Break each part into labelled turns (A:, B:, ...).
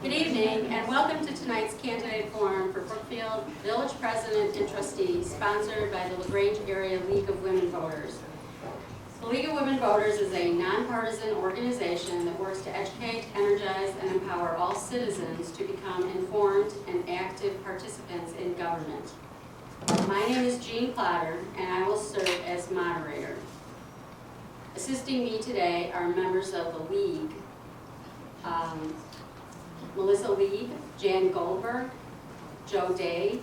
A: Good evening and welcome to tonight's candidate forum for Brookfield Village President and Trustee, sponsored by the Grange Area League of Women Voters. The League of Women Voters is a nonpartisan organization that works to educate, energize, and empower all citizens to become informed and active participants in government. My name is Jean Plotter and I will serve as moderator. Assisting me today are members of the League, Melissa Lee, Jan Goldberg, Joe Day,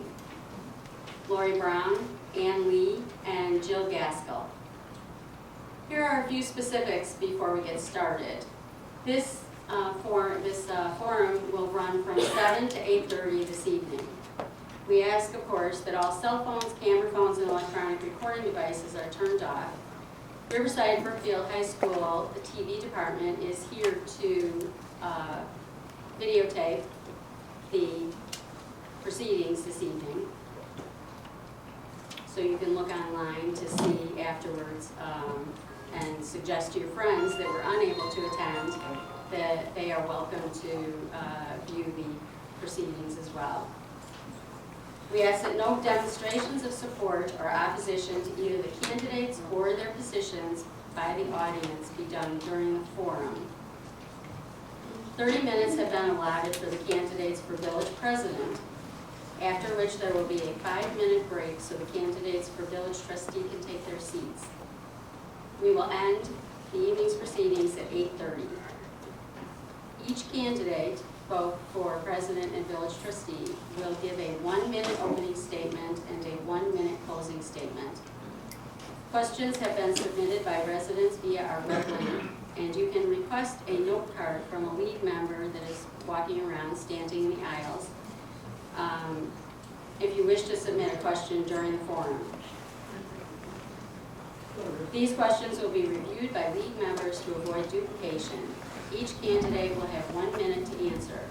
A: Lori Brown, Ann Lee, and Jill Gaskell. Here are a few specifics before we get started. This forum will run from 7 to 8:30 this evening. We ask, of course, that all cell phones, camera phones, and electronic recording devices are turned off. Riverside Brookfield High School, the TV department, is here to videotape the proceedings this evening. So you can look online to see afterwards and suggest to your friends that were unable to attend that they are welcome to view the proceedings as well. We ask that no demonstrations of support or opposition to either the candidates or their positions by the audience be done during the forum. 30 minutes have been allotted for the candidates for village president, after which there will be a 5-minute break so the candidates for village trustee can take their seats. We will end the evening's proceedings at 8:30. Each candidate, both for president and village trustee, will give a 1-minute opening statement and a 1-minute closing statement. Questions have been submitted by residents via our web link, and you can request a note card from a league member that is walking around, standing in the aisles, if you wish to submit a question during the forum. These questions will be reviewed by league members to avoid duplication. Each candidate will have 1 minute to answer.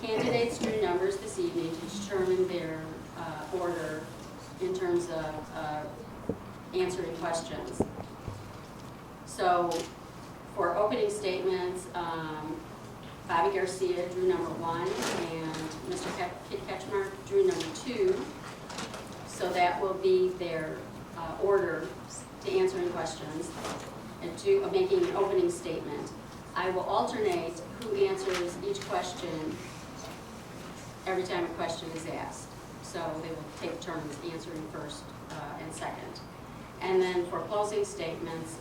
A: Candidates drew numbers this evening to determine their order in terms of answering questions. So for opening statements, Bobby Garcia drew number 1 and Mr. Kit Ketchmark drew number 2. So that will be their order to answering questions and to making an opening statement. I will alternate who answers each question every time a question is asked. So they will take turns answering first and second. And then for closing statements,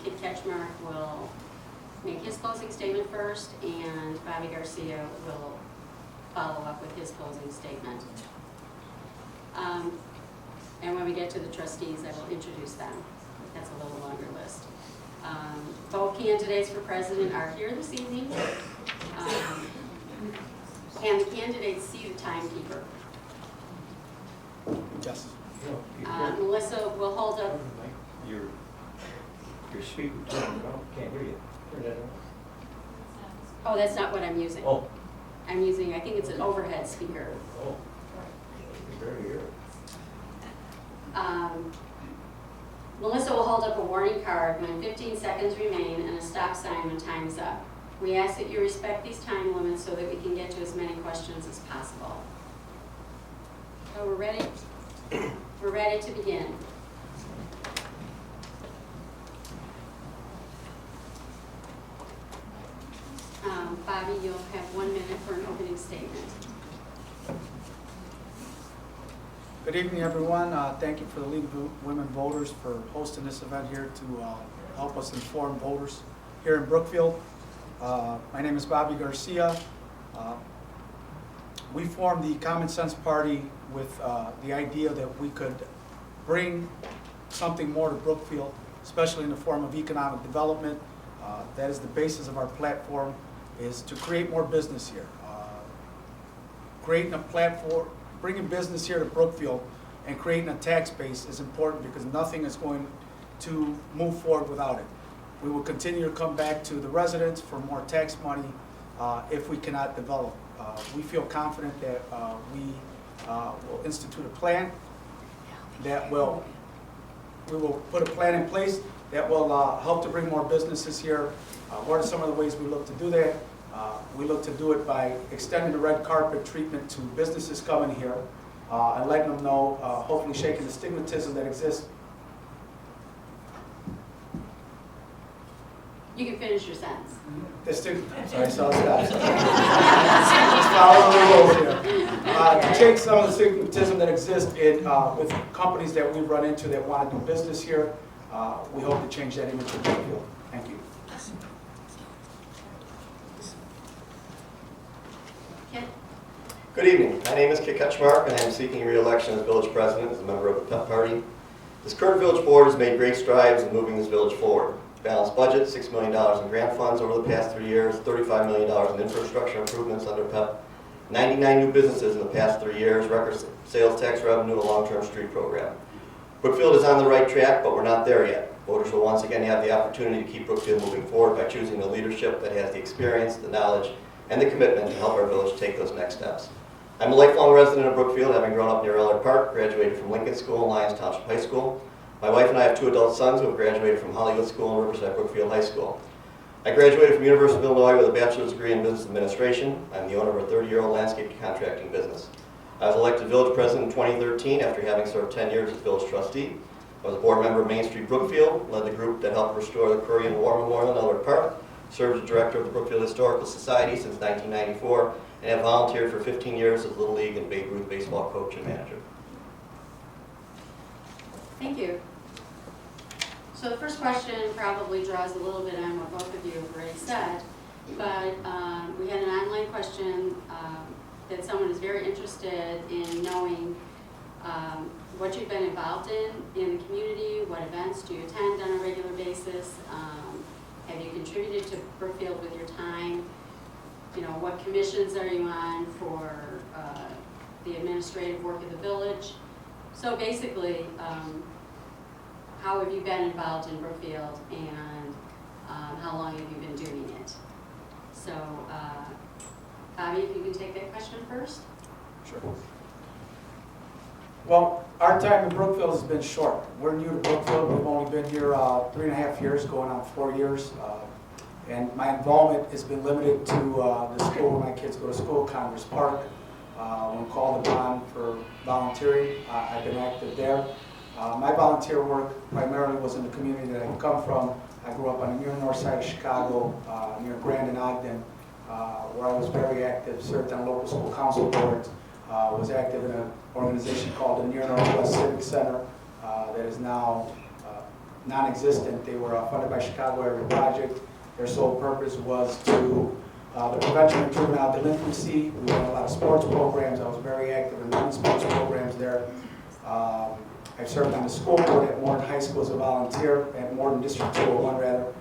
A: Kit Ketchmark will make his closing statement first, and Bobby Garcia will follow up with his closing statement. And when we get to the trustees, I will introduce them. That's a little longer list. Both candidates for president are here this evening. Can the candidates see the timekeeper?
B: Yes.
A: Melissa will hold up.
C: Your speaker can't hear you. Turn that on.
A: Oh, that's not what I'm using.
C: Oh.
A: I'm using, I think it's an overhead speaker.
C: Oh. You can barely hear it.
A: Melissa will hold up a warning card when 15 seconds remain and a stop sign when time is up. We ask that you respect these time limits so that we can get to as many questions as possible. So we're ready? We're ready to begin. Bobby, you'll have 1 minute for an opening statement.
B: Good evening, everyone. Thank you for the League of Women Voters for hosting this event here to help us inform voters here in Brookfield. My name is Bobby Garcia. We formed the Common Sense Party with the idea that we could bring something more to Brookfield, especially in the form of economic development. That is the basis of our platform, is to create more business here. Creating a platform, bringing business here to Brookfield and creating a tax base is important because nothing is going to move forward without it. We will continue to come back to the residents for more tax money if we cannot develop. We feel confident that we will institute a plan that we will put a plan in place that will help to bring more businesses here. What are some of the ways we look to do that? We look to do it by extending the red carpet treatment to businesses coming here and letting them know, hopefully shaking the stigmatism that exists.
A: You can finish your sentence.
B: Sorry, so just following the rules here. To shake some of the stigmatism that exists with companies that we run into that want to do business here, we hope to change that image of Brookfield. Thank you.
A: Kit?
D: Good evening. My name is Kit Ketchmark, and I am seeking re-election as village president as a member of the PEP party. This current village board has made great strides in moving this village forward. Balanced budget, $6 million in grant funds over the past 3 years, $35 million in infrastructure improvements under PEP, 99 new businesses in the past 3 years, record sales tax revenue, a long-term street program. Brookfield is on the right track, but we're not there yet. Voters will once again have the opportunity to keep Brookfield moving forward by choosing the leadership that has the experience, the knowledge, and the commitment to help our village take those next steps. I'm a lifelong resident of Brookfield, having grown up near Eller Park, graduated from Lincoln School and Lyons Township High School. My wife and I have 2 adult sons who have graduated from Hollywood School and Riverside Brookfield High School. I graduated from University of Illinois with a bachelor's degree in business administration. I'm the owner of a 30-year-old landscape contracting business. I was elected village president in 2013 after having served 10 years as village trustee. I was a board member of Main Street Brookfield, led the group that helped restore the Korean War Memorial in Eller Park, served as director of the Brookfield Historical Society since 1994, and have volunteered for 15 years as Little League and Babe Ruth baseball coach and manager.
A: Thank you. So the first question probably draws a little bit on what both of you have already said, but we had an online question that someone is very interested in knowing what you've been involved in the community, what events do you attend on a regular basis, have you contributed to Brookfield with your time, you know, what commissions are you on for the administrative work of the village. So basically, how have you been involved in Brookfield, and how long have you been doing it? So, Bobby, if you can take that question first.
B: Sure. Well, our time in Brookfield has been short. We're new to Brookfield. We've only been here 3.5 years, going on 4 years. And my involvement has been limited to the school where my kids go to school, Congress Park. When called upon for volunteering, I've been active there. My volunteer work primarily was in the community that I come from. I grew up on the near north side of Chicago, near Grand and Ogden, where I was very active, served on local school council boards, was active in an organization called the Near Northwest Civic Center that is now non-existent. They were funded by Chicago Area Project. Their sole purpose was to the prevention of juvenile delinquency. We ran a lot of sports programs. I was very active in running sports programs there. I've served on the school board at Morton High School as a volunteer, at Morton District 201 rather.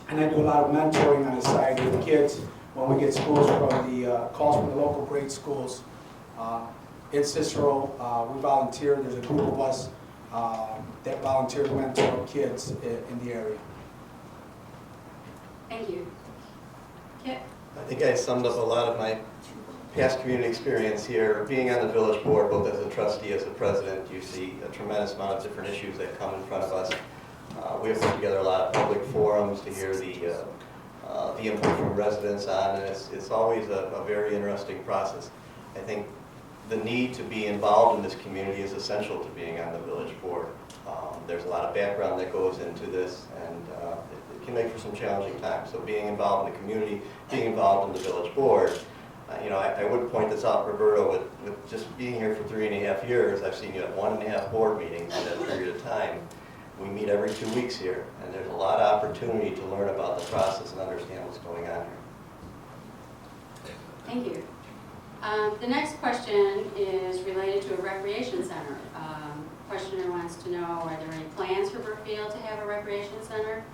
B: And I do a lot of mentoring on the side with kids when we get schools from the calls from the local grade schools. In Cicero, we volunteer. There's a group of us that volunteer to mentor kids in the area.
A: Thank you. Kit?
D: I think I summed up a lot of my past community experience here. Being on the village board, both as a trustee, as a president, you see a tremendous amount of different issues that come in front of us. We have put together a lot of public forums to hear the input from residents on, and it's always a very interesting process. I think the need to be involved in this community is essential to being on the village board. There's a lot of background that goes into this, and it can make for some challenging times. So being involved in the community, being involved in the village board, you know, I would point this out, Roberto, with just being here for 3.5 years, I've seen you at 1.5 board meetings in that period of time. We meet every 2 weeks here, and there's a lot of opportunity to learn about the process and understand what's going on here.
A: Thank you. The next question is related to a recreation center. Questioner wants to know, are there any plans for Brookfield to have a recreation center?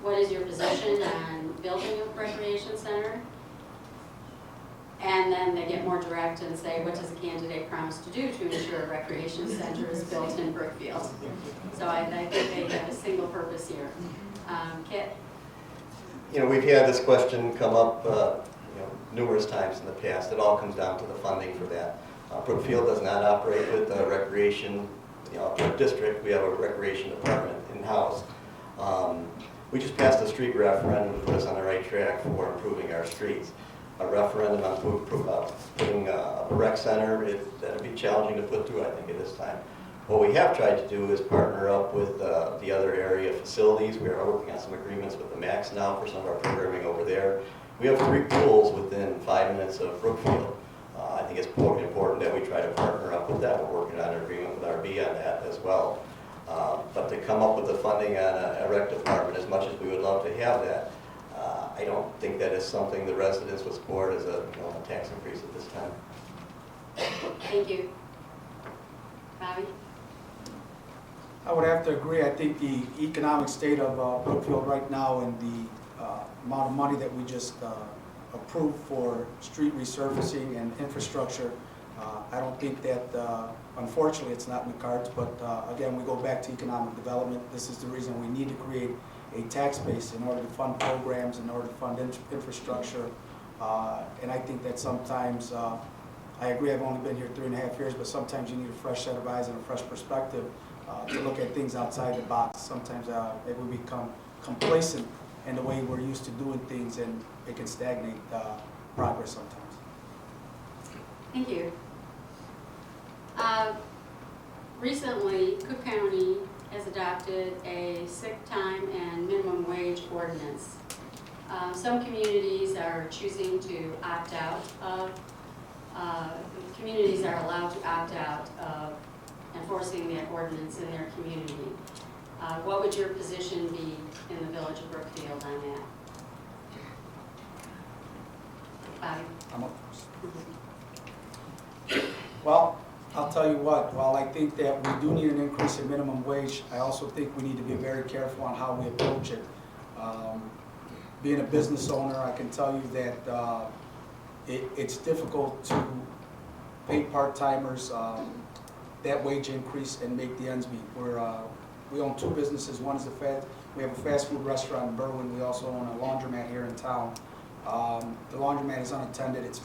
A: What is your position on building a recreation center? And then they get more direct and say, what does a candidate promise to do to ensure a recreation center is built in Brookfield? So I think they have a single purpose here. Kit?
D: You know, we've had this question come up numerous times in the past. It all comes down to the funding for that. Brookfield does not operate with a recreation per district. We have a recreation department. In in-house. We just passed a street referendum to put us on the right track for improving our streets. A referendum on putting a rec center, that'd be challenging to put through, I think, at this time. What we have tried to do is partner up with the other area facilities. We are working on some agreements with the MAX now for some of our programming over there. We have 3 pools within 5 minutes of Brookfield. I think it's important that we try to partner up with that. We're working on an agreement with RB on that as well. But to come up with the funding on a rec department, as much as we would love to have that, I don't think that is something the residents would support as a tax increase at this time.
A: Thank you. Bobby?
B: I would have to agree. I think the economic state of Brookfield right now and the amount of money that we just approved for street resurfacing and infrastructure, I don't think that, unfortunately, it's not in the cards, but again, we go back to economic development. This is the reason we need to create a tax base in order to fund programs, in order to fund infrastructure. And I think that sometimes, I agree, I've only been here 3.5 years, but sometimes you need a fresh set of eyes and a fresh perspective to look at things outside the box. Sometimes maybe we become complacent in the way we're used to doing things, and it can stagnate progress sometimes.
A: Thank you. Recently, Cook County has adopted a sick time and minimum wage ordinance. Some communities are choosing to opt out of, communities are allowed to opt out of enforcing that ordinance in their community. What would your position be in the Village of Brookfield on that? Bobby?
B: I'm up first. Well, I'll tell you what, while I think that we do need an increase in minimum wage, I also think we need to be very careful on how we approach it. Being a business owner, I can tell you that it's difficult to pay part-timers that wage increase and make the ends meet. We own 2 businesses. One is we have a fast food restaurant in Berwyn. We also own a laundromat here in town. The laundromat is unattended. It's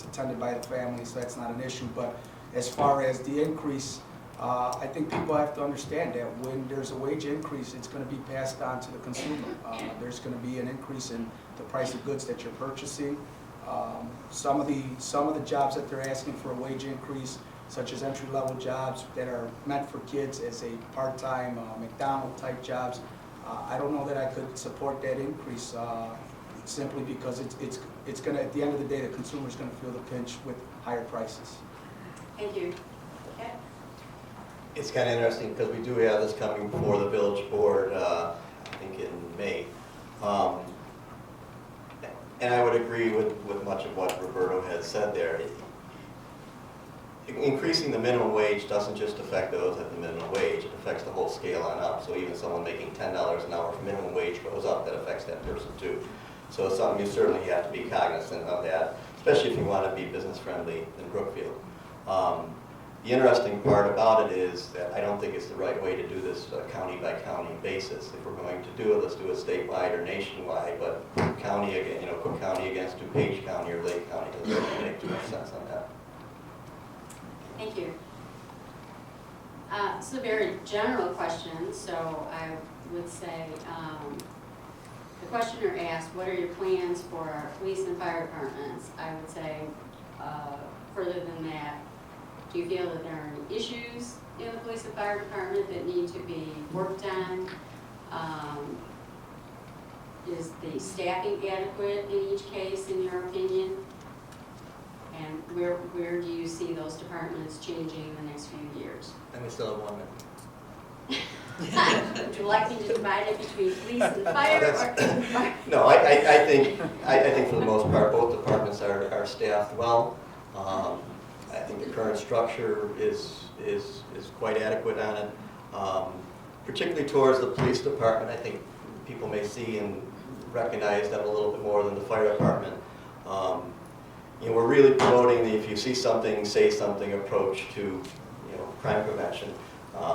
B: attended by the family, so that's not an issue. But as far as the increase, I think people have to understand that when there's a wage increase, it's going to be passed on to the consumer. There's going to be an increase in the price of goods that you're purchasing. Some of the jobs that they're asking for a wage increase, such as entry-level jobs that are meant for kids as a part-time McDonald-type jobs, I don't know that I could support that increase simply because it's going to, at the end of the day, the consumer's going to feel the pinch with higher prices.
A: Thank you. Okay.
D: It's kind of interesting because we do have this coming before the village board, I think in May. And I would agree with much of what Roberto has said there. Increasing the minimum wage doesn't just affect those at the minimum wage, it affects the whole scale on up. So even someone making $10 an hour for minimum wage goes up, that affects that person too. So it's something you certainly have to be cognizant of that, especially if you want to be business friendly in Brookfield. The interesting part about it is that I don't think it's the right way to do this county by county basis. If we're going to do it, let's do it statewide or nationwide, but county again, Cook County against DuPage County or Lake County doesn't really make too much sense on that.
A: Thank you. This is a very general question, so I would say, the questioner asked, what are your plans for our police and fire departments? I would say, further than that, do you feel that there are any issues in the police and fire department that need to be worked on? Is the staffing adequate in each case, in your opinion? And where do you see those departments changing in the next few years?
D: And we still have 1 minute.
A: Would you like me to divide it between police and fire? Or
D: No, I think for the most part, both departments are staffed well. I think the current structure is quite adequate on it. Particularly towards the police department, I think people may see and recognize them a little bit more than the fire department. We're really promoting the if you see something, say something approach to crime prevention.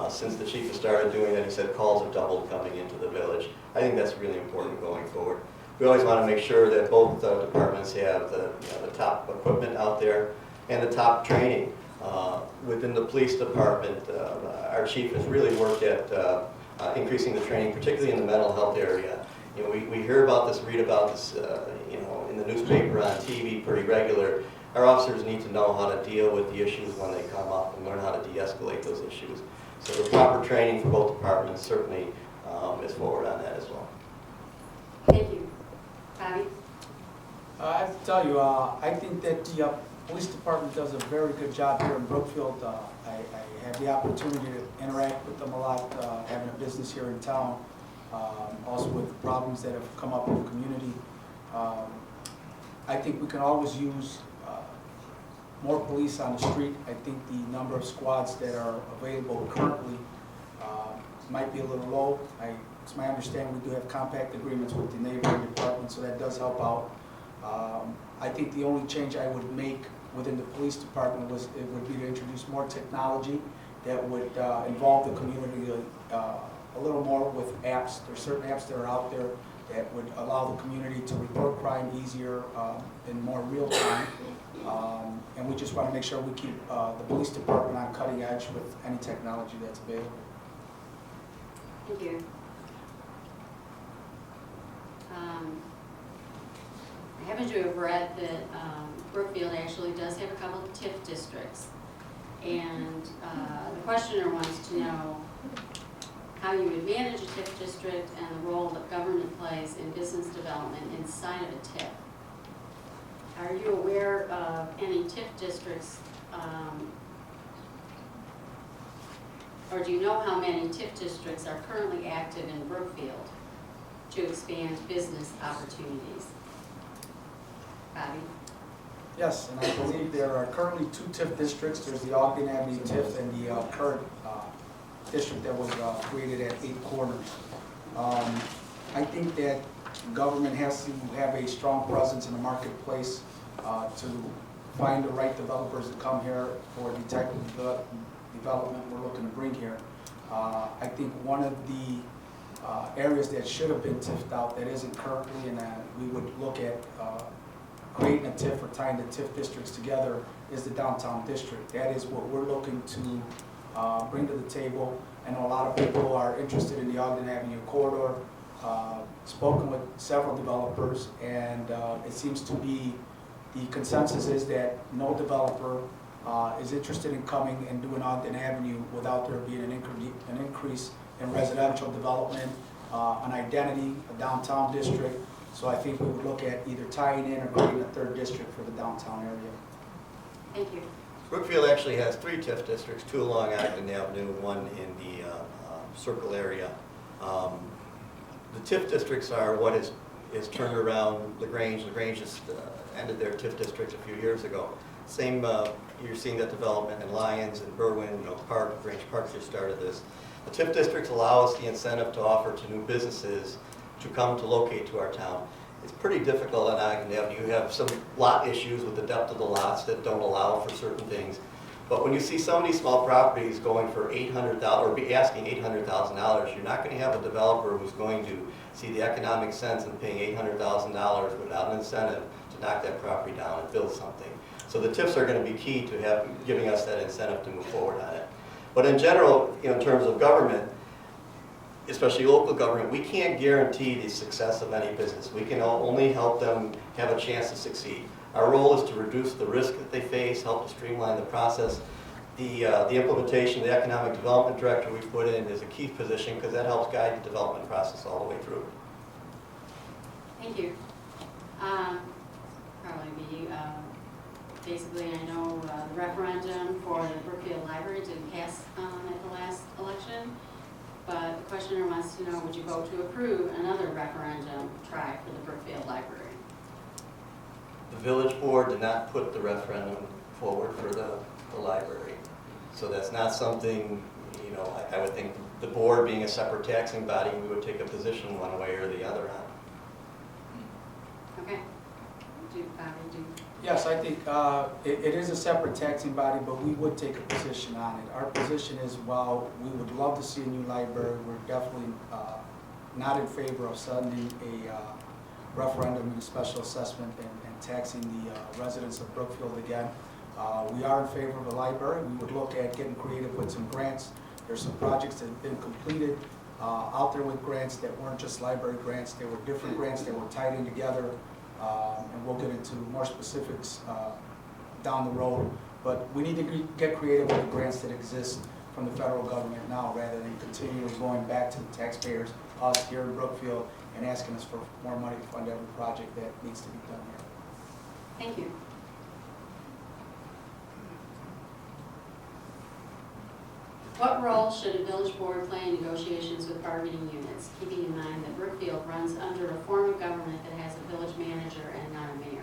D: Since the chief has started doing that, he said calls have doubled coming into the village. I think that's really important going forward. We always want to make sure that both departments have the top equipment out there and the top training. Within the police department, our chief has really worked at increasing the training, particularly in the mental health area. You know, we hear about this, read about this, you know, in the newspaper, on TV, pretty regular. Our officers need to know how to deal with the issues when they come up and learn how to de-escalate those issues. So the proper training for both departments certainly is forward on that as well.
A: Thank you. Bobby?
B: I have to tell you, I think that the police department does a very good job here in Brookfield. I have the opportunity to interact with them a lot, having a business here in town, also with the problems that have come up in the community. I think we can always use more police on the street. I think the number of squads that are available currently might be a little low. It's my understanding we do have compact agreements with the neighboring departments, so that does help out. I think the only change I would make within the police department would be to introduce more technology that would involve the community a little more with apps. There's certain apps that are out there that would allow the community to report crime easier in more real time. And we just want to make sure we keep the police department on cutting edge with any technology that's available.
A: Thank you. I happen to have read that Brookfield actually does have a couple of TIF districts. And the questioner wants to know how you would manage a TIF district and the role that government plays in business development inside of a TIF. Are you aware of any TIF districts, or do you know how many TIF districts are currently active in Brookfield to expand business opportunities? Bobby?
B: Yes, and I believe there are currently 2 TIF districts. There's the Ogden Avenue TIF and the current district that was created at 8 Corners. I think that government has to have a strong presence in the marketplace to find the right developers to come here for the type of development we're looking to bring here. I think one of the areas that should have been TIF'd out that isn't currently, and we would look at creating a TIF or tying the TIF districts together, is the downtown district. That is what we're looking to bring to the table. I know a lot of people are interested in the Ogden Avenue corridor. Spoken with several developers, and it seems to be the consensus is that no developer is interested in coming and doing Ogden Avenue without there being an increase in residential development, an identity, a downtown district. So I think we would look at either tying in or creating a 3rd district for the downtown area.
A: Thank you.
D: Brookfield actually has 3 TIF districts, 2 along Ogden Avenue, 1 in the Circle area. The TIF districts are what is turned around LaGrange. LaGrange just ended their TIF district a few years ago. Same, you're seeing that development in Lyons and Berwyn, Park, Grange Park just started this. The TIF districts allow us the incentive to offer to new businesses to come to locate to our town. It's pretty difficult on Ogden Avenue. You have some lot issues with the depth of the lots that don't allow for certain things. But when you see so many small properties going for $800,000 or be asking $800,000, you're not going to have a developer who's going to see the economic sense in paying $800,000 without an incentive to knock that property down and build something. So the TIFs are going to be key to giving us that incentive to move forward on it. But in general, in terms of government, especially local government, we can't guarantee the success of any business. We can only help them have a chance to succeed. Our role is to reduce the risk that they face, help to streamline the process. The implementation, the economic development director we put in is a key position because that helps guide the development process all the way through.
A: Thank you. Probably be, basically, I know the referendum for the Brookfield Library didn't pass at the last election, but the questioner wants to know, would you vote to approve another referendum try for the Brookfield Library?
D: The village board did not put the referendum forward for the library. So that's not something, I would think the board being a separate taxing body, we would take a position one way or the other on.
A: Okay.
B: Yes, I think it is a separate taxing body, but we would take a position on it. Our position is, while we would love to see a new library, we're definitely not in favor of sending a referendum and a special assessment and taxing the residents of Brookfield again. We are in favor of a library. We would look at getting creative with some grants. There's some projects that have been completed out there with grants that weren't just library grants, they were different grants that were tied in together, and we'll get into more specifics down the road. But we need to get creative with the grants that exist from the federal government now, rather than continually going back to the taxpayers, us here in Brookfield, and asking us for more money to fund every project that needs to be done here.
A: Thank you. What role should a village board play in negotiations with bargaining units, keeping in mind that Brookfield runs under a form of government that has a village manager and not a mayor?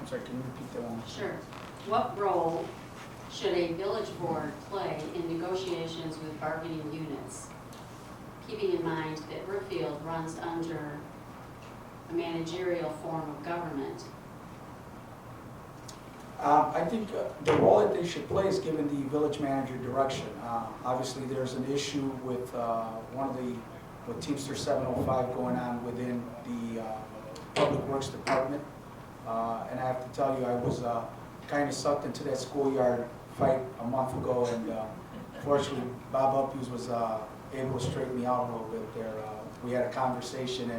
B: I'm sorry, can you repeat that one?
A: Sure. What role should a village board play in negotiations with bargaining units, keeping in mind that Brookfield runs under a managerial form of government?
B: I think the role that they should play is giving the village manager direction. Obviously, there's an issue with with Teamster 705 going on within the Public Works Department. And I have to tell you, I was kind of sucked into that schoolyard fight a month ago, and fortunately, Bob Uphues was able to straighten me out a little bit there. We had a conversation,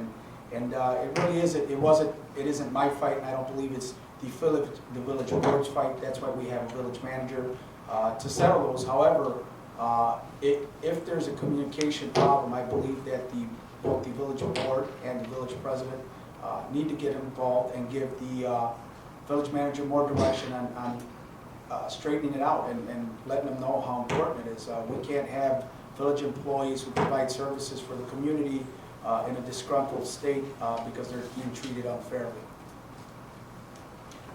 B: and it really isn't. It isn't my fight, and I don't believe it's the village board's fight. That's why we have a village manager to settle those. However, if there's a communication problem, I believe that both the village board and the village president need to get involved and give the village manager more direction on straightening it out and letting them know how important it is. We can't have village employees who provide services for the community in a disgruntled state because they're being treated unfairly.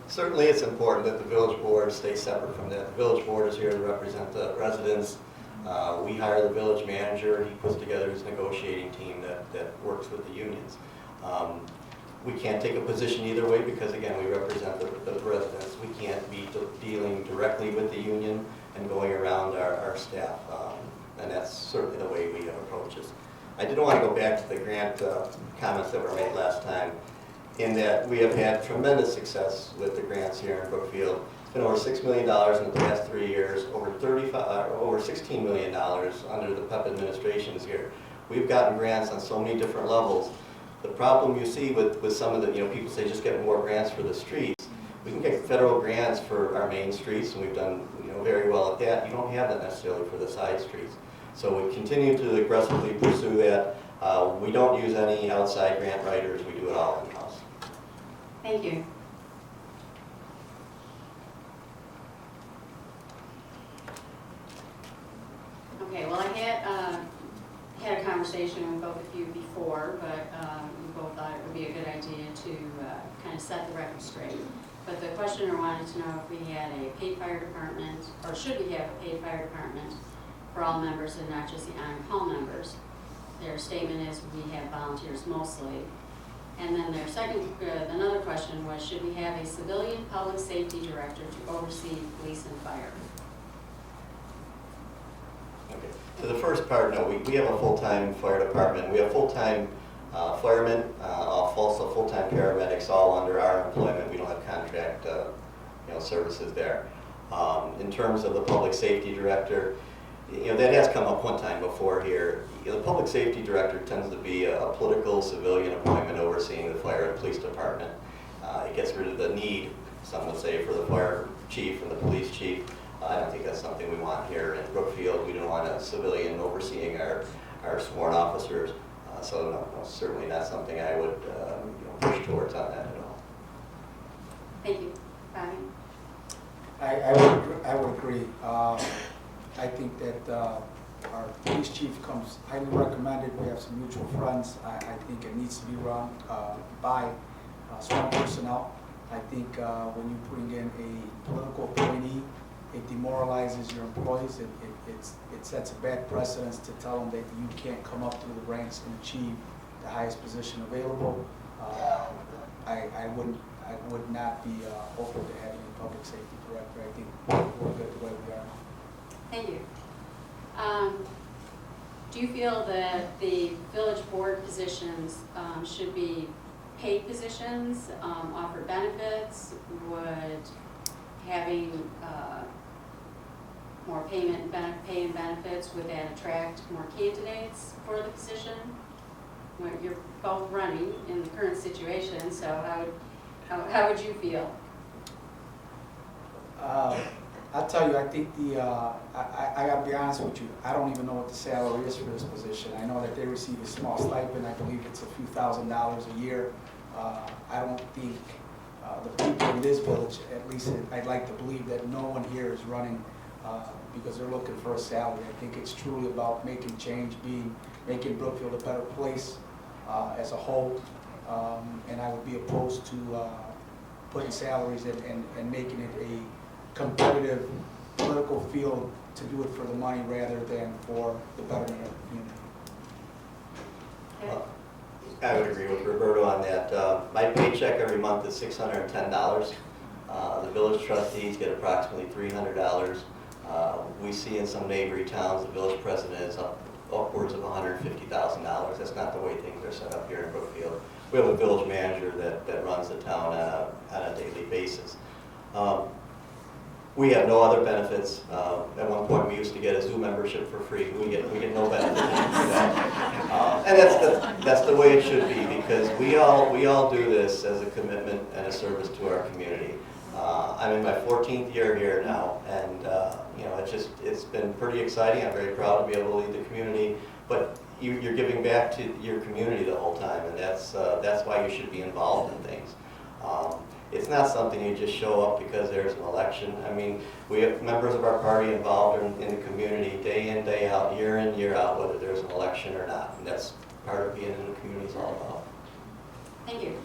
D: Certainly, it's important that the village board stay separate from that. The village board is here to represent the residents. We hire the village manager. He puts together his negotiating team that works with the unions. We can't take a position either way because, again, we represent the residents. We can't be dealing directly with the union and going around our staff. And that's certainly the way we approach this. I did want to go back to the grant comments that were made last time, in that we have had tremendous success with the grants here in Brookfield. It's been over $6 million in the past 3 years, over $16 million under the PEP administrations here. We've gotten grants on so many different levels. The problem you see with some of the, people say just get more grants for the streets. We can get federal grants for our main streets, and we've done very well at that. You don't have that necessarily for the side streets. So we continue to aggressively pursue that. We don't use any outside grant writers. We do it all in-house.
A: Thank you. Okay, well, I had a conversation with both of you before, but we both thought it would be a good idea to kind of set the record straight. But the questioner wanted to know if we had a paid fire department, or should we have a paid fire department for all members and not just the on-call members. Their statement is we have volunteers mostly. And then their another question was, should we have a civilian public safety director to oversee police and fire?
D: Okay. To the first part, no, we have a full-time fire department. We have full-time firemen, also full-time paramedics, all under our employment. We don't have contract services there. In terms of the public safety director, that has come up one time before here. The public safety director tends to be a political civilian appointment overseeing the fire and police department. It gets rid of the need, some would say, for the fire chief and the police chief. I don't think that's something we want here in Brookfield. We don't want a civilian overseeing our sworn officers. So no, certainly not something I would push towards on that at all.
A: Thank you. Bobby?
B: I would agree. I think that our police chief comes highly recommended. We have some mutual friends. I think it needs to be run by sworn personnel. I think when you're putting in a political appointee, it demoralizes your employees. It sets a bad precedence to tell them that you can't come up through the ranks and achieve the highest position available. I would not be open to having a public safety director. I think we're good the way we are.
A: Thank you. Do you feel that the village board positions should be paid positions, offer benefits? Would having more pay and benefits, would that attract more candidates for the position? Well, you're both running in the current situation, so how would you feel?
B: I'll tell you, I think I gotta be honest with you, I don't even know what the salary is for this position. I know that they receive a small stipend, I believe it's a few $1,000s a year. I don't think the people in this village, at least I'd like to believe that no one here is running because they're looking for a salary. I think it's truly about making change, making Brookfield a better place as a whole. And I would be opposed to putting salaries and making it a competitive political field to do it for the money rather than for the betterment of the community.
A: Okay.
D: I would agree with Roberto on that. My paycheck every month is $610. The village trustees get approximately $300. We see in some neighboring towns, the village president is upwards of $150,000. That's not the way things are set up here in Brookfield. We have a village manager that runs the town on a daily basis. We have no other benefits. At one point, we used to get a zoo membership for free. We get no benefits for that. And that's the way it should be, because we all do this as a commitment and a service to our community. I'm in my 14th year here now, and you know, it's been pretty exciting. I'm very proud to be able to lead the community. But you're giving back to your community the whole time, and that's why you should be involved in things. It's not something you just show up because there's an election. I mean, we have members of our party involved in the community day in, day out, year in, year out, whether there's an election or not. And that's part of being in the community is all about.
A: Thank you.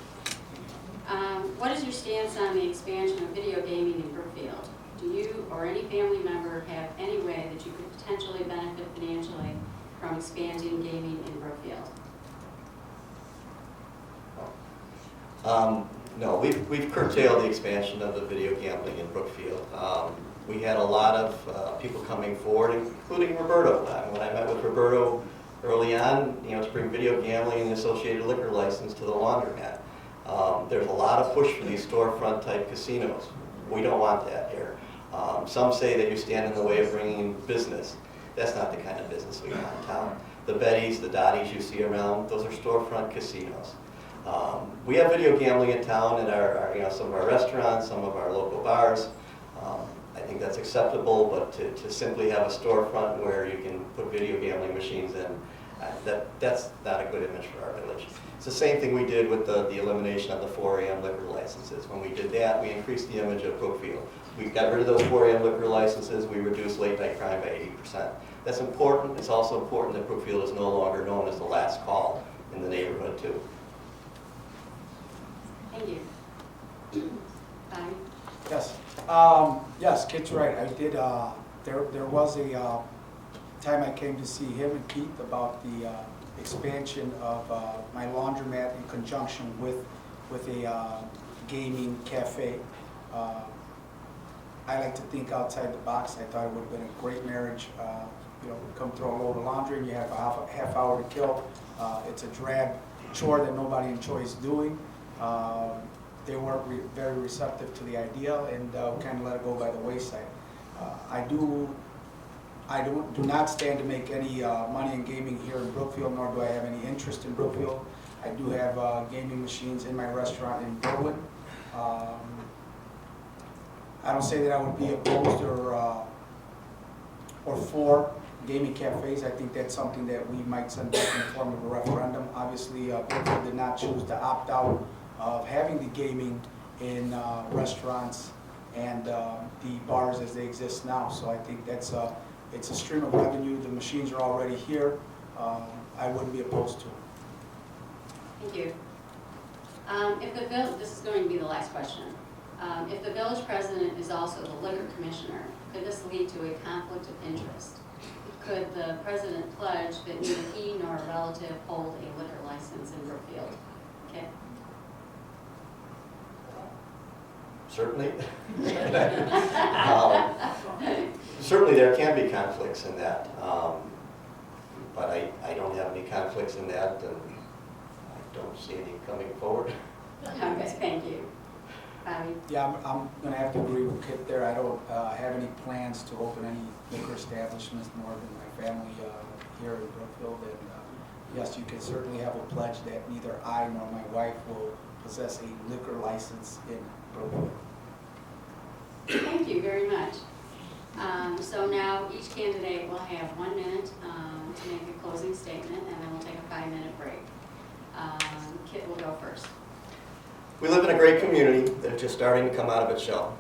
A: What is your stance on the expansion of video gaming in Brookfield? Do you or any family member have any way that you could potentially benefit financially from expanding gaming in Brookfield?
D: No, we've curtailed the expansion of the video gambling in Brookfield. We had a lot of people coming forward, including Roberto. When I met with Roberto early on, you know, to bring video gambling and the associated liquor license to the laundromat. There's a lot of push for these storefront type casinos. We don't want that here. Some say that you stand in the way of bringing business. That's not the kind of business we want in town. The Bettys, the Dotties you see around, those are storefront casinos. We have video gambling in town at our you know, some of our restaurants, some of our local bars. I think that's acceptable, but to simply have a storefront where you can put video gambling machines in, that's not a good image for our village. It's the same thing we did with the elimination of the 4 a.m. liquor licenses. When we did that, we increased the image of Brookfield. We got rid of those 4 a.m. liquor licenses, we reduced late night crime by 80%. That's important. It's also important that Brookfield is no longer known as the last call in the neighborhood too.
A: Thank you. Bonnie?
B: Yes. Yes, Kit's right. I did, there was a time I came to see him and Keith about the expansion of my laundromat in conjunction with a gaming cafe. I like to think outside the box. I thought it would have been a great marriage. You know, come throw a load of laundry and you have a half hour to kill. It's a drab chore that nobody enjoys doing. They weren't very receptive to the idea, and kind of let it go by the wayside. I do not stand to make any money in gaming here in Brookfield, nor do I have any interest in Brookfield. I do have gaming machines in my restaurant in Berlin. I don't say that I would be opposed or for gaming cafes. I think that's something that we might send back in the form of a referendum. Obviously, Brookfield did not choose to opt out of having the gaming in restaurants and the bars as they exist now. So I think that's it's a stream of revenue. The machines are already here. I wouldn't be opposed to it.
A: Thank you. This is going to be the last question. If the village president is also the liquor commissioner, could this lead to a conflict of interest? Could the president pledge that neither he nor a relative hold a liquor license in Brookfield? Okay.
D: Certainly. Certainly there can be conflicts in that, but I don't have any conflicts in that, and I don't see any coming forward.
A: Okay, thank you.
B: Yeah, I'm gonna have to agree with Kit there. I don't have any plans to open any liquor establishments more than my family here in Brookfield. And yes, you can certainly have a pledge that neither I nor my wife will possess a liquor license in Brookfield.
A: Thank you very much. So now each candidate will have 1 minute to make a closing statement, and then we'll take a 5-minute break. Kit will go first.
D: We live in a great community that is just starting to come out of its shell.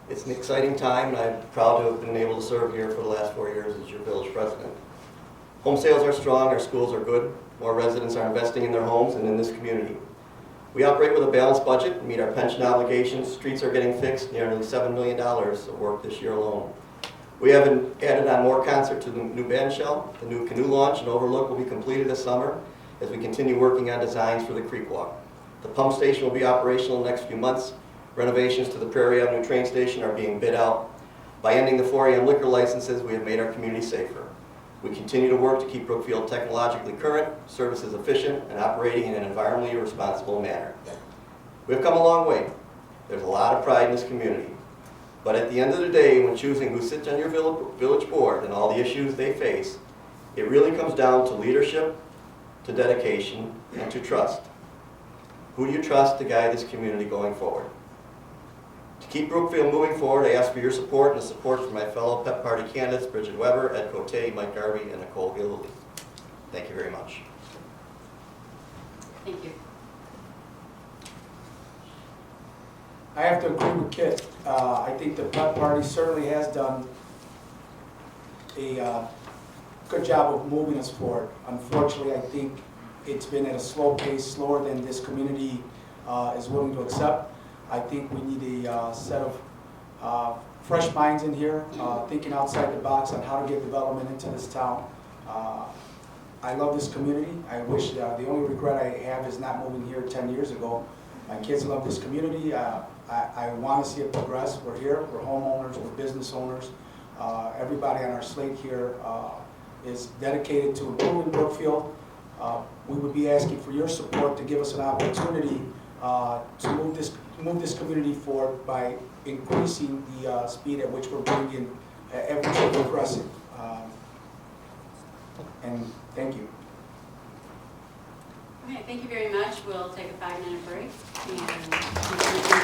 D: It's an exciting time, and I'm proud to have been able to serve here for the last 4 years as your village president. Home sales are strong, our schools are good, more residents are investing in their homes and in this community. We operate with a balanced budget, meet our pension obligations, streets are getting fixed, nearly $7 million of work this year alone. We have added on more concerts to the new band shell. The new canoe launch and overlook will be completed this summer as we continue working on designs for the creek walk. The pump station will be operational in the next few months. Renovations to the Prairie Avenue train station are being bid out. By ending the 4 a.m. liquor licenses, we have made our community safer. We continue to work to keep Brookfield technologically current, services efficient, and operating in an environmentally responsible manner. We've come a long way. There's a lot of pride in this community. But at the end of the day, when choosing who sits on your village board and all the issues they face, it really comes down to leadership, to dedication, and to trust. Who do you trust to guide this community going forward? To keep Brookfield moving forward, I ask for your support and the support from my fellow PEP Party candidates, Bridget Weber, Ed Cote, Mike Garvey, and Nicole Gillily. Thank you very much.
A: Thank you.
B: I have to agree with Kit. I think the PEP Party certainly has done a good job of moving us forward. Unfortunately, I think it's been at a slow pace, slower than this community is willing to accept. I think we need a set of fresh minds in here, thinking outside the box on how to get development into this town. I love this community. I wish, the only regret I have is not moving here 10 years ago. My kids love this community. I want to see it progress. We're here, we're homeowners, we're business owners. Everybody on our slate here is dedicated to improving Brookfield. We would be asking for your support to give us an opportunity to move this community forward by increasing the speed at which we're bringing every year progressing. And thank you.
A: Okay, thank you very much. We'll take a 5-minute break and